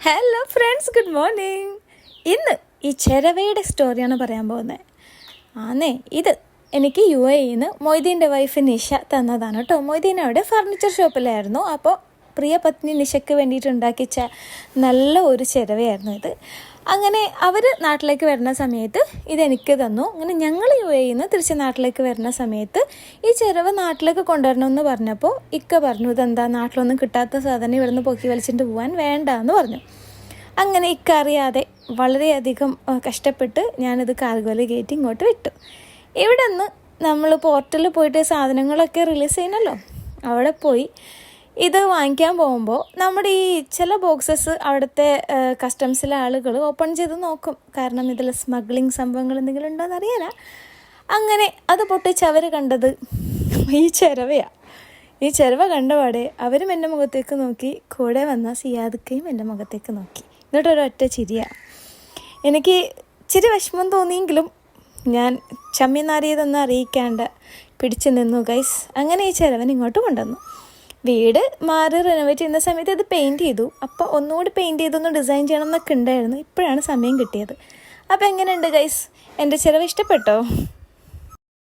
Hello friends, good morning. ഇന്ന് ഈ ചിരവയുടെ സ്റ്റോറിയാണ് പറയാൻ പോകുന്നത്. ഇത് എനിക്ക് UAE മൊയ്തീൻ്റെ വൈഫ് നിഷ തന്നതാണ് കേട്ടോ. മൊയ്തീൻ അവിടെ ഫർണിച്ചർ ഷോപ്പിലായിരുന്നു. അപ്പോൾ പ്രിയ പത്നി നിഷയ്ക്ക് വേണ്ടിയിട്ട് ഉണ്ടാക്കിച്ച നല്ല ഒരു ചിരവയായിരുന്നു ഇത്. അങ്ങനെ അവർ നാട്ടിലേക്ക് വരുന്ന സമയത്ത് ഇതെനിക്ക് തന്നു. അങ്ങനെ ഞങ്ങൾ UAE തിരിച്ച് നാട്ടിലേക്ക് വരുന്ന സമയത്ത് ഈ ചിരവ നാട്ടിലേക്ക് കൊണ്ടുവരണമെന്ന് പറഞ്ഞപ്പോൾ ഇക്ക പറഞ്ഞു, ഇതെന്താ നാട്ടിലൊന്നും കിട്ടാത്ത സാധനം ഇവിടുന്ന് പൊക്കി വലിച്ചിട്ട് പോകാൻ വേണ്ട എന്ന് പറഞ്ഞു. അങ്ങനെ ഇക്ക അറിയാതെ വളരെയധികം കഷ്ടപ്പെട്ട് ഞാനിത് കാർഗോയിൽ കയറ്റി ഇങ്ങോട്ട് വിട്ടു. ഇവിടെ നിന്ന് നമ്മൾ പോർട്ടലിൽ പോയിട്ട് സാധനങ്ങളൊക്കെ റിലീസ് ചെയ്യണമല്ലോ, അവിടെ പോയി ഇത് വാങ്ങിക്കാൻ പോകുമ്പോൾ നമ്മുടെ ഈ ചില ബോക്സസ് അവിടുത്തെ കസ്റ്റംസിലെ ആളുകൾ ഓപ്പൺ ചെയ്ത് നോക്കും. കാരണം ഇതിൽ സ്മഗ്ലിങ് സംഭവങ്ങൾ എന്തെങ്കിലും ഉണ്ടോ എന്നറിയാല. അങ്ങനെ അത് പൊട്ടിച്ച് അവർ കണ്ടത് ഈ ചിരവയാണ്. ഈ ചിരവ കണ്ടപാടെ അവരും എൻ്റെ മുഖത്തേക്ക് നോക്കി, കൂടെ വന്ന സിയാദക്കയും എൻ്റെ മുഖത്തേക്ക് നോക്കി. എന്നിട്ടൊരൊറ്റ ചിരിയാണ്. എനിക്ക് ഇച്ചിരി വിഷമം തോന്നിയെങ്കിലും ഞാൻ ചമ്മിനാറിയതെന്ന് അറിയിക്കാണ്ട് പിടിച്ചു നിന്നു ഗൈസ്. അങ്ങനെ ഈ ചിരവൻ ഇങ്ങോട്ട് കൊണ്ടുവന്നു. വീട് മാറി റിനോവേറ്റ് ചെയ്യുന്ന സമയത്ത് ഇത് പെയിൻറ്റ് ചെയ്തു. അപ്പോൾ ഒന്നുകൂടി പെയിൻറ്റ് ചെയ്തൊന്ന് ഡിസൈൻ ചെയ്യണം എന്നൊക്കെ ഉണ്ടായിരുന്നു. ഇപ്പോഴാണ് സമയം കിട്ടിയത്. അപ്പോൾ എങ്ങനെയുണ്ട് ഗൈസ്, എൻ്റെ ചിരവ് ഇഷ്ടപ്പെട്ടോ?